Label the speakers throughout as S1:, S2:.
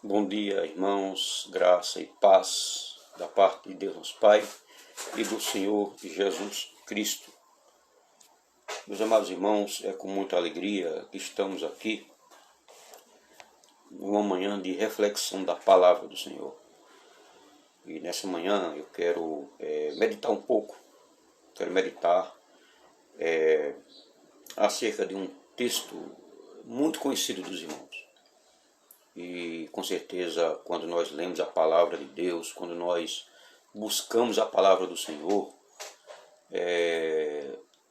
S1: Bom dia, irmãos, graça e paz da parte de Deus nosso Pai e do Senhor Jesus Cristo. Meus amados irmãos, é com muita alegria que estamos aqui numa manhã de reflexão da palavra do Senhor. E nessa manhã eu quero meditar um pouco, acerca de um texto muito conhecido dos irmãos. E com certeza, quando nós lemos a palavra de Deus, quando nós buscamos a palavra do Senhor,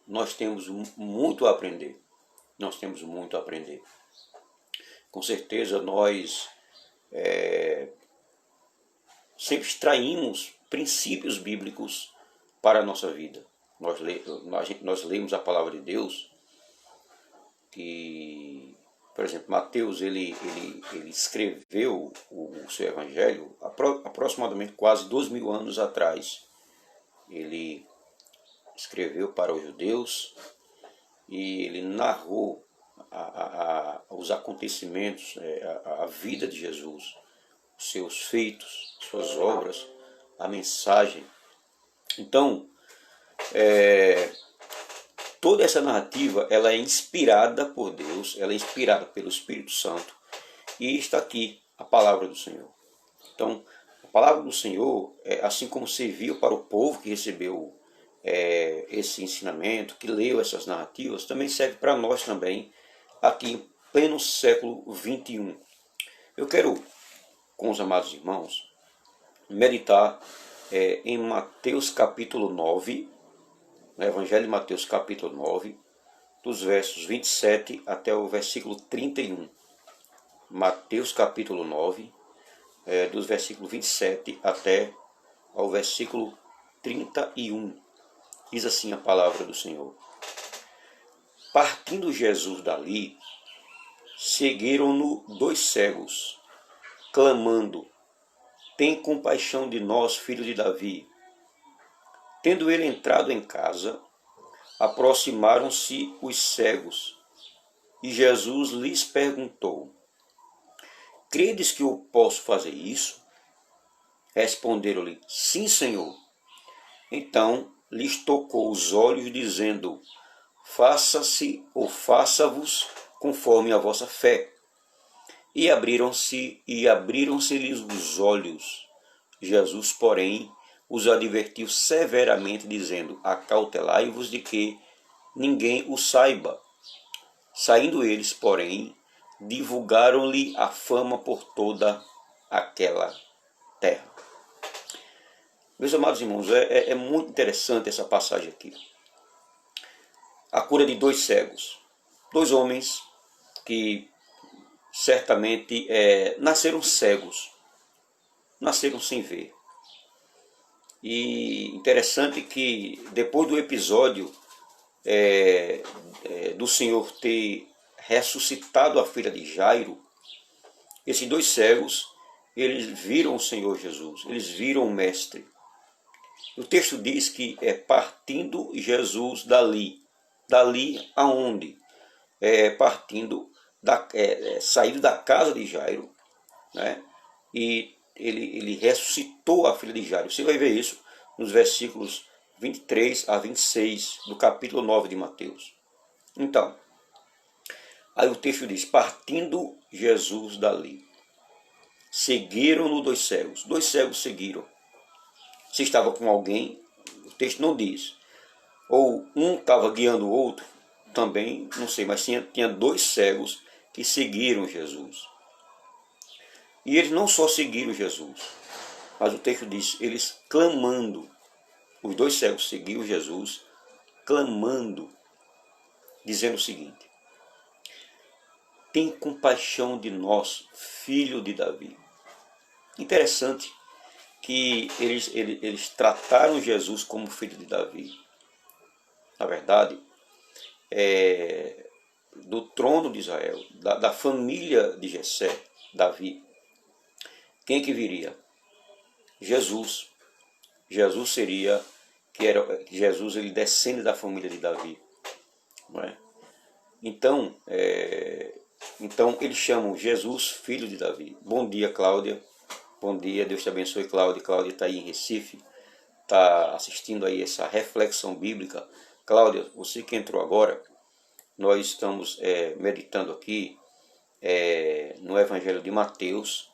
S1: nós temos muito a aprender. Nós temos muito a aprender. Com certeza, nós sempre extraímos princípios bíblicos para a nossa vida. Nós lemos a palavra de Deus, que, por exemplo, Mateus ele escreveu o seu evangelho aproximadamente quase 2000 anos atrás. Ele escreveu para os judeus e ele narrou os acontecimentos, a vida de Jesus, os seus feitos, suas obras, a mensagem. Então, toda essa narrativa ela é inspirada por Deus, ela é inspirada pelo Espírito Santo, e está aqui a palavra do Senhor. Então, a palavra do Senhor, assim como serviu para o povo que recebeu esse ensinamento, que leu essas narrativas, também serve para nós também, aqui em pleno século XXI. Eu quero, com os amados irmãos, meditar em Mateus capítulo 9, no Evangelho de Mateus capítulo 9, dos versos 27 até o versículo 31. Mateus capítulo 9, dos versículos 27 até ao versículo 31. Diz assim a palavra do Senhor. Partindo Jesus dali, seguiram-no 2 cegos, clamando: tem compaixão de nós, filho de Davi. Tendo ele entrado em casa, aproximaram-se os cegos, e Jesus lhes perguntou: credes que eu posso fazer isso? Responderam-lhe: sim, Senhor. Então lhes tocou os olhos, dizendo: faça-se ou faça-vos conforme a vossa fé. E abriram-se-lhes os olhos. Jesus, porém, os advertiu severamente, dizendo: acautelai-vos de que ninguém o saiba. Saindo eles, porém, divulgaram-lhe a fama por toda aquela terra. Meus amados irmãos, é muito interessante essa passagem aqui. A cura de 2 cegos, 2 homens que certamente nasceram cegos, nasceram sem ver. E interessante que depois do episódio do Senhor ter ressuscitado a filha de Jairo, esses 2 cegos, eles viram o Senhor Jesus, eles viram o Mestre. O texto diz que partindo Jesus dali. Dali aonde? Saindo da casa de Jairo, né? E ele ressuscitou a filha de Jairo. Você vai ver isso nos versículos 23 a 26 do capítulo 9 de Mateus. Então, aí o texto diz: partindo Jesus dali, seguiram-no 2 cegos. 2 cegos seguiram. Se estava com alguém, o texto não diz. Ou um estava guiando o outro, também não sei, mas tinha 2 cegos que seguiram Jesus. E eles não só seguiram Jesus, mas o texto diz, eles clamando. Os 2 cegos seguiram Jesus, clamando, dizendo o seguinte: tem compaixão de nós, filho de Davi. Interessante que eles trataram Jesus como filho de Davi. Na verdade, do trono de Israel, da família de Jessé, Davi, quem que viria? Jesus. Jesus seria, Jesus ele descende da família de Davi. Não é? Então, Então eles chamam Jesus, filho de Davi. Bom dia, Cláudia. Bom dia, Deus te abençoe, Cláudia. Cláudia está aí em Recife, está assistindo aí essa reflexão bíblica. Cláudia, você que entrou agora, nós estamos meditando aqui no Evangelho de Mateus,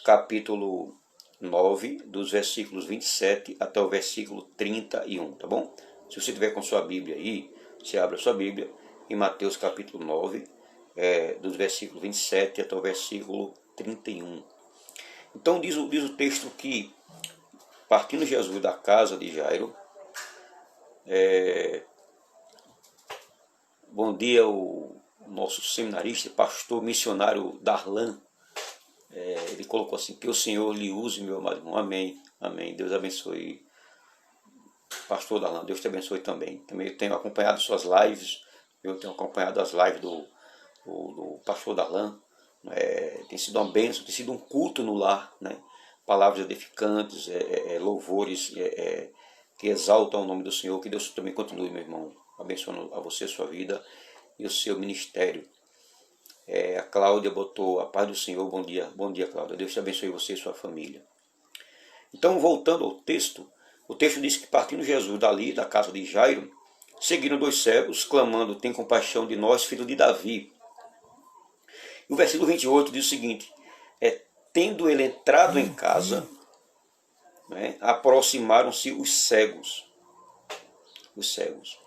S1: capítulo 9, dos versículos 27 até o versículo 31, tá bom? Se você tiver com sua Bíblia aí, você abre a sua Bíblia em Mateus capítulo 9, dos versículos 27 até o versículo 31. Então diz o texto que, partindo Jesus da casa de Jairo, bom dia o nosso seminarista, pastor missionário Darlan, ele colocou assim: que o Senhor lhe use, meu amado irmão. Amém, amém. Deus abençoe, pastor Darlan. Deus te abençoe também. Também eu tenho acompanhado suas lives, eu tenho acompanhado as lives do pastor Darlan. Tem sido uma bênção, tem sido um culto no lar, né? Palavras edificantes, louvores que exaltam o nome do Senhor. Que Deus também continue, meu irmão, abençoando a você, a sua vida e o seu ministério. A Cláudia botou: a paz do Senhor. Bom dia, Cláudia. Deus te abençoe você e sua família. Então, voltando ao texto, o texto diz que, partindo Jesus dali, da casa de Jairo, seguiram dois cegos, clamando: tem compaixão de nós, filho de Davi. E o versículo 28 diz o seguinte: tendo ele entrado em casa, aproximaram-se os cegos. Os cegos.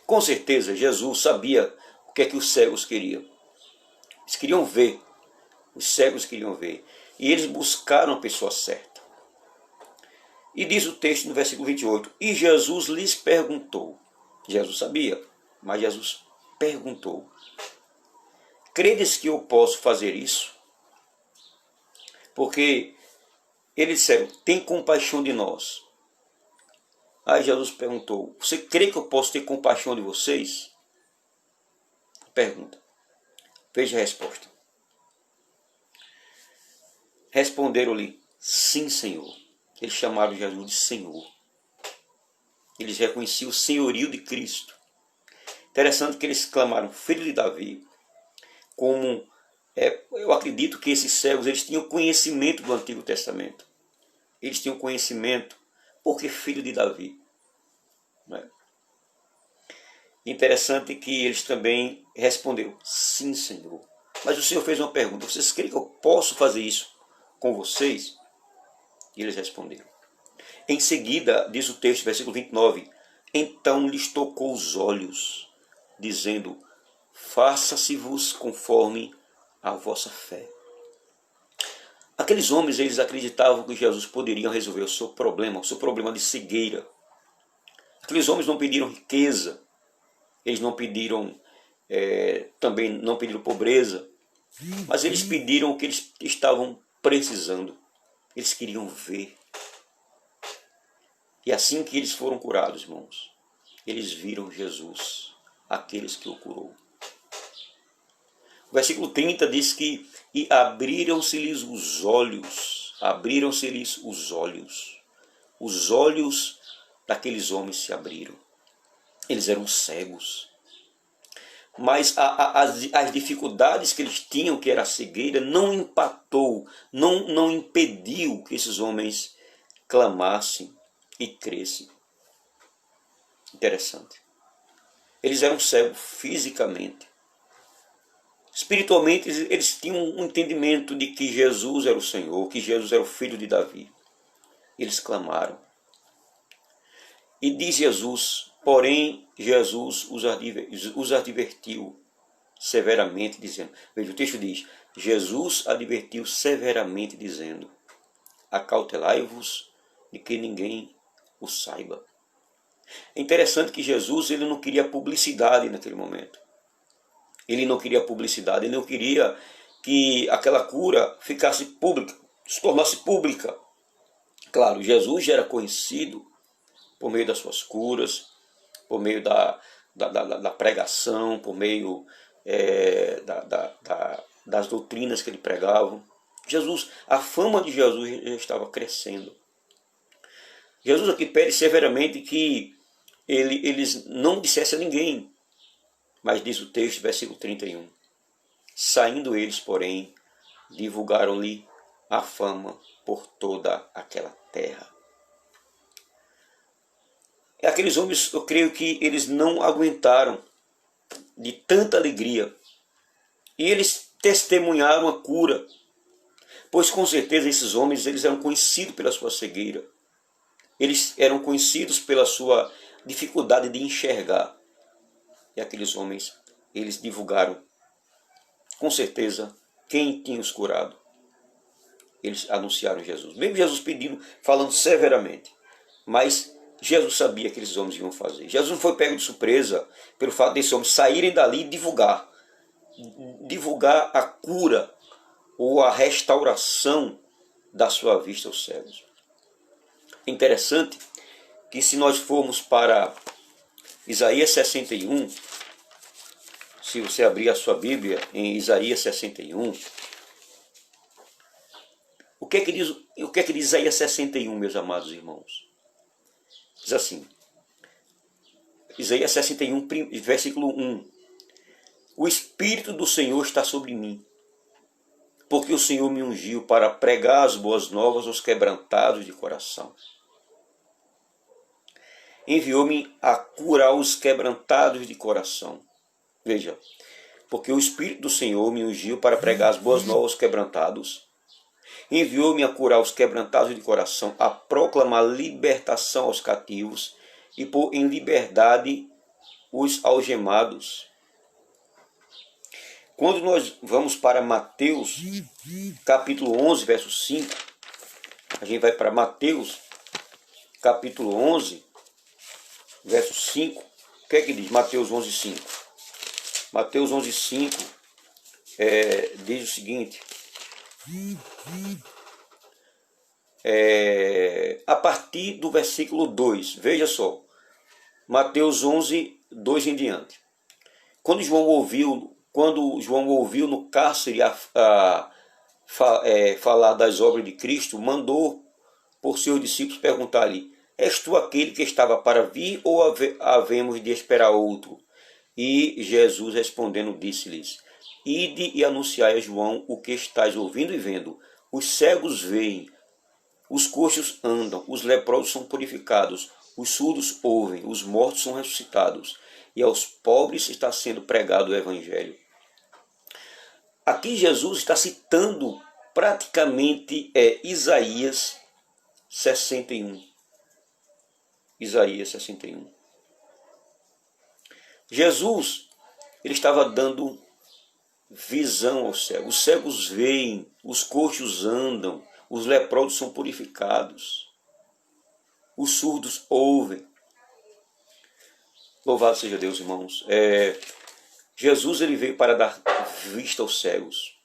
S1: Com certeza, Jesus sabia o que é que os cegos queriam. Eles queriam ver. Os cegos queriam ver. E eles buscaram a pessoa certa. E diz o texto no versículo 28, e Jesus lhes perguntou. Jesus sabia, mas Jesus perguntou: credes que eu posso fazer isso? Porque eles disseram: tem compaixão de nós. Aí Jesus perguntou: você crê que eu posso ter compaixão de vocês? Pergunta. Veja a resposta. Responderam-lhe: sim, Senhor. Eles chamaram Jesus de Senhor. Eles reconheciam o senhorio de Cristo. Interessante que eles clamaram filho de Davi, como eu acredito que esses cegos eles tinham conhecimento do Antigo Testamento. Eles tinham conhecimento, porque filho de Davi. Interessante que eles também responderam: sim, Senhor. Mas o Senhor fez uma pergunta: vocês creem que eu posso fazer isso com vocês? E eles responderam. Em seguida, diz o texto, versículo 29, então lhes tocou os olhos, dizendo: faça-se-vos conforme a vossa fé. Aqueles homens, eles acreditavam que Jesus poderia resolver o seu problema de cegueira. Aqueles homens não pediram riqueza, eles não pediram, também não pediram pobreza, mas eles pediram o que eles estavam precisando. Eles queriam ver. E assim que eles foram curados, irmãos, eles viram Jesus, aqueles que o curou. O versículo 30 diz que e abriram-se-lhes os olhos. Abriram-se-lhes os olhos. Os olhos daqueles homens se abriram. Eles eram cegos. Mas as dificuldades que eles tinham, que era a cegueira, não impactou, não impediu que esses homens clamassem e crescem. Interessante. Eles eram cegos fisicamente. Espiritualmente, eles tinham um entendimento de que Jesus era o Senhor, que Jesus era o filho de Davi. Eles clamaram. E diz Jesus, porém, Jesus os advertiu severamente, dizendo, veja, o texto diz, Jesus advertiu severamente, dizendo, acautelai-vos de que ninguém o saiba. É interessante que Jesus ele não queria publicidade naquele momento. Ele não queria publicidade, ele não queria que aquela cura ficasse pública, se tornasse pública. Claro, Jesus já era conhecido por meio das suas curas, por meio da pregação, por meio das doutrinas que ele pregava. A fama de Jesus já estava crescendo. Jesus aqui pede severamente que eles não dissessem a ninguém. Mas diz o texto, versículo 31, Saindo eles, porém, divulgaram-lhe a fama por toda aquela terra. Aqueles homens, eu creio que eles não aguentaram de tanta alegria. E eles testemunharam a cura. Pois com certeza esses homens eles eram conhecidos pela sua cegueira. Eles eram conhecidos pela sua dificuldade de enxergar. E aqueles homens, eles divulgaram, com certeza, quem tinha os curado. Eles anunciaram Jesus. Mesmo Jesus pedindo, falando severamente. Mas Jesus sabia que aqueles homens iam fazer. Jesus não foi pego de surpresa pelo fato desses homens saírem dali e divulgar. Divulgar a cura ou a restauração da sua vista aos cegos. É interessante que se nós formos para Isaías 61, se você abrir a sua Bíblia em Isaías 61, o que é que diz Isaías 61, meus amados irmãos? Diz assim, Isaías 61, versículo 1. O Espírito do Senhor está sobre mim, porque o Senhor me ungiu para pregar as boas novas aos quebrantados de coração. Enviou-me a curar os quebrantados de coração. Veja, porque o Espírito do Senhor me ungiu para pregar as boas novas aos quebrantados. Enviou-me a curar os quebrantados de coração, a proclamar libertação aos cativos e pôr em liberdade os algemados. Quando nós vamos para Mateus, capítulo 11, verso 5, a gente vai para Mateus, capítulo 11, verso 5, o que é que diz? Mateus 11, 5. Mateus 11, 5 diz o seguinte, a partir do versículo 2, veja só, Mateus 11, 2 em diante. Quando João ouviu no cárcere falar das obras de Cristo, mandou por seus discípulos perguntar-lhe, és tu aquele que estava para vir ou havemos de esperar outro? E Jesus respondendo disse-lhes, ide e anunciai a João o que estáis ouvindo e vendo. Os cegos veem, os coxos andam, os leprosos são purificados, os surdos ouvem, os mortos são ressuscitados, e aos pobres está sendo pregado o Evangelho. Aqui Jesus está citando praticamente Isaías 61. Isaías 61. Jesus, ele estava dando visão aos cegos. Os cegos veem, os coxos andam, os leprosos são purificados, os surdos ouvem. Louvado seja Deus, irmãos. Jesus ele veio para dar vista aos cegos.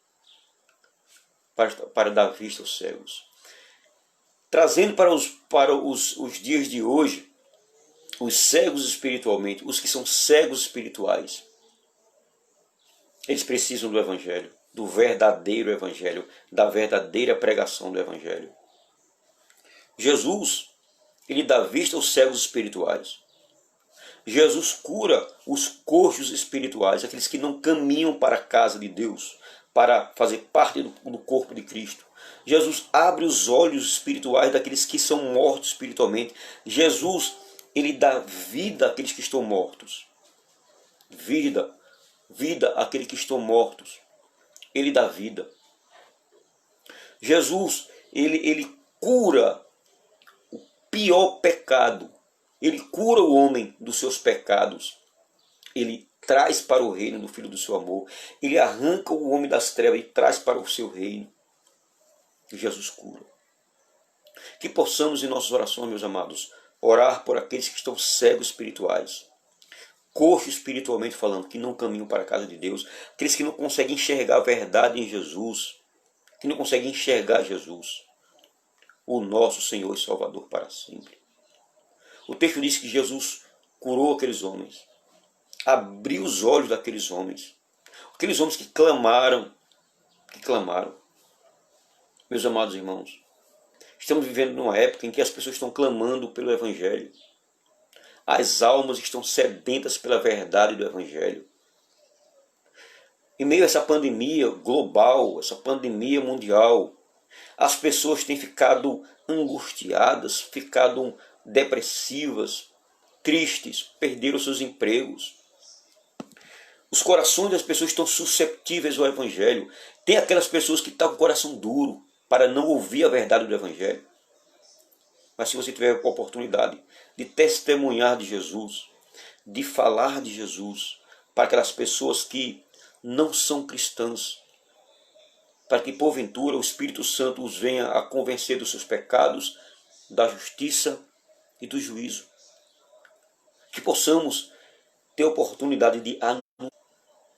S1: Para dar vista aos cegos. Trazendo para os dias de hoje, os cegos espiritualmente, os que são cegos espirituais, eles precisam do Evangelho, do verdadeiro Evangelho, da verdadeira pregação do Evangelho. Jesus, ele dá vista aos cegos espirituais. Jesus cura os coxos espirituais, aqueles que não caminham para a casa de Deus, para fazer parte do corpo de Cristo. Jesus abre os olhos espirituais daqueles que são mortos espiritualmente. Jesus, ele dá vida àqueles que estão mortos. Vida àqueles que estão mortos. Ele dá vida. Jesus, ele cura o pior pecado. Ele cura o homem dos seus pecados. Ele traz para o reino do Filho do seu amor. Ele arranca o homem das trevas e traz para o seu reino. Jesus cura. Que possamos em nossas orações, meus amados, orar por aqueles que estão cegos espirituais, coxos espiritualmente falando, que não caminham para a casa de Deus, aqueles que não conseguem enxergar a verdade em Jesus, que não conseguem enxergar Jesus, o nosso Senhor e Salvador para sempre. O texto diz que Jesus curou aqueles homens, abriu os olhos daqueles homens, aqueles homens que clamaram. Meus amados irmãos, estamos vivendo numa época em que as pessoas estão clamando pelo Evangelho. As almas estão sedentas pela verdade do Evangelho. Em meio a essa pandemia global, essa pandemia mundial, as pessoas têm ficado angustiadas, ficado depressivas, tristes, perderam seus empregos. Os corações das pessoas estão susceptíveis ao Evangelho. Tem aquelas pessoas que estão com o coração duro para não ouvir a verdade do Evangelho. Mas se você tiver a oportunidade de testemunhar de Jesus, de falar de Jesus, para aquelas pessoas que não são cristãs, para que porventura o Espírito Santo os venha a convencer dos seus pecados, da justiça e do juízo. Que possamos ter a oportunidade de anunciar,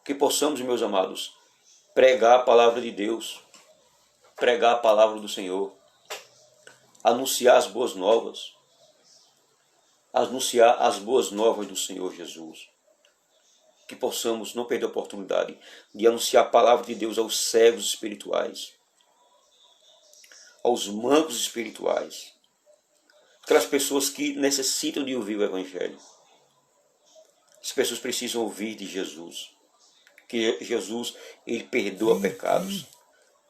S1: que possamos, meus amados, pregar a palavra de Deus, pregar a palavra do Senhor, anunciar as boas novas, anunciar as boas novas do Senhor Jesus. Que possamos não perder a oportunidade de anunciar a palavra de Deus aos cegos espirituais, aos mancos espirituais, aquelas pessoas que necessitam de ouvir o Evangelho. As pessoas precisam ouvir de Jesus, que Jesus, ele perdoa pecados,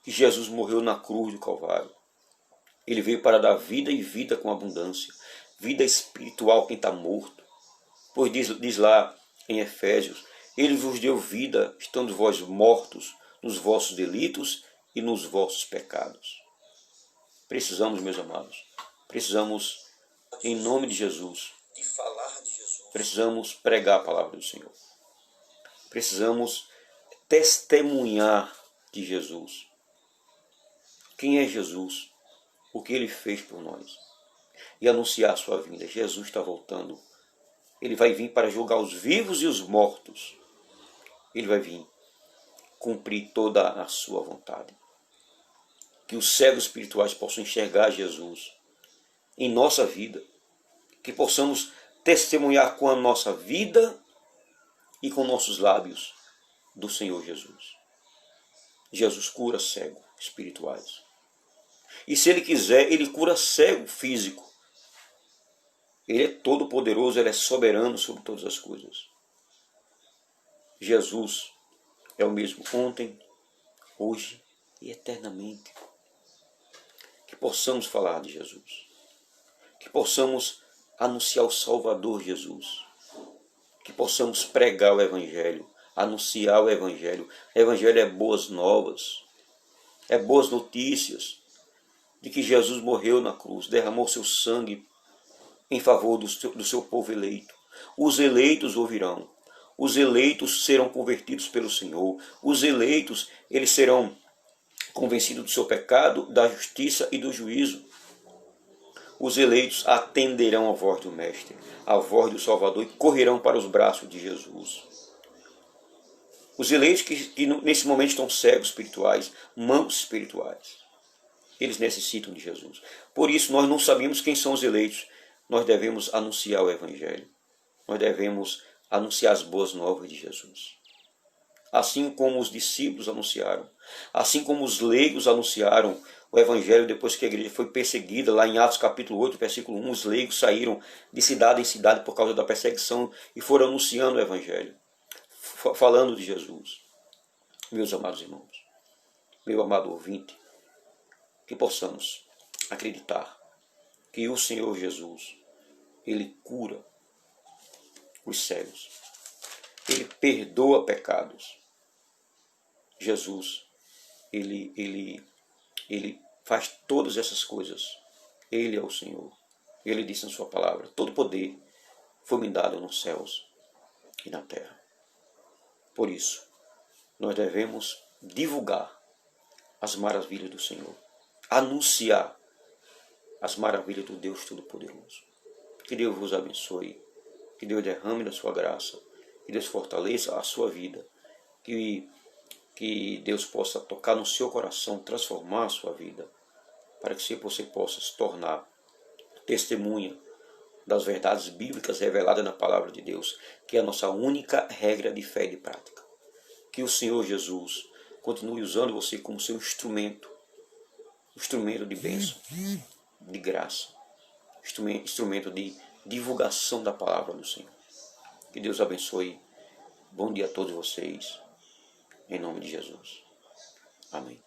S1: que Jesus morreu na cruz do Calvário. Ele veio para dar vida e vida com abundância, vida espiritual quem está morto. Pois diz lá em Efésios, ele vos deu vida, estando vós mortos nos vossos delitos e nos vossos pecados. Precisamos, meus amados, precisamos, em nome de Jesus, precisamos pregar a palavra do Senhor. Precisamos testemunhar de Jesus. Quem é Jesus? O que ele fez por nós? E anunciar a sua vinda. Jesus está voltando. Ele vai vir para julgar os vivos e os mortos. Ele vai vir cumprir toda a sua vontade. Que os cegos espirituais possam enxergar Jesus em nossa vida. Que possamos testemunhar com a nossa vida e com nossos lábios do Senhor Jesus. Jesus cura cego espirituais. E se ele quiser, ele cura cego físico. Ele é todo poderoso, ele é soberano sobre todas as coisas. Jesus é o mesmo ontem, hoje e eternamente. Que possamos falar de Jesus. Que possamos anunciar o Salvador Jesus. Que possamos pregar o Evangelho, anunciar o Evangelho. O Evangelho é boas novas, é boas notícias de que Jesus morreu na cruz, derramou seu sangue em favor do seu povo eleito. Os eleitos ouvirão, os eleitos serão convertidos pelo Senhor, os eleitos eles serão convencidos do seu pecado, da justiça e do juízo. Os eleitos atenderão a voz do Mestre, a voz do Salvador e correrão para os braços de Jesus. Os eleitos que nesse momento estão cegos espirituais, mancos espirituais, eles necessitam de Jesus. Por isso nós não sabemos quem são os eleitos. Nós devemos anunciar o Evangelho. Nós devemos anunciar as boas novas de Jesus. Assim como os discípulos anunciaram, assim como os leigos anunciaram o Evangelho depois que a igreja foi perseguida, lá em Atos capítulo 8, versículo 1, os leigos saíram de cidade em cidade por causa da perseguição e foram anunciando o Evangelho, falando de Jesus. Meus amados irmãos, meu amado ouvinte, que possamos acreditar que o Senhor Jesus, ele cura os cegos, ele perdoa pecados. Jesus, ele faz todas essas coisas. Ele é o Senhor. Ele disse na sua palavra, todo poder foi me dado nos céus e na terra. Por isso, nós devemos divulgar as maravilhas do Senhor, anunciar as maravilhas do Deus Todo-Poderoso. Que Deus vos abençoe, que Deus derrame da sua graça, que Deus fortaleça a sua vida, que Deus possa tocar no seu coração, transformar a sua vida, para que você possa se tornar testemunha das verdades bíblicas reveladas na palavra de Deus, que é a nossa única regra de fé e de prática. Que o Senhor Jesus continue usando você como seu instrumento de bênção, de graça, instrumento de divulgação da palavra do Senhor. Que Deus abençoe. Bom dia a todos vocês. em nome de Jesus. Amém.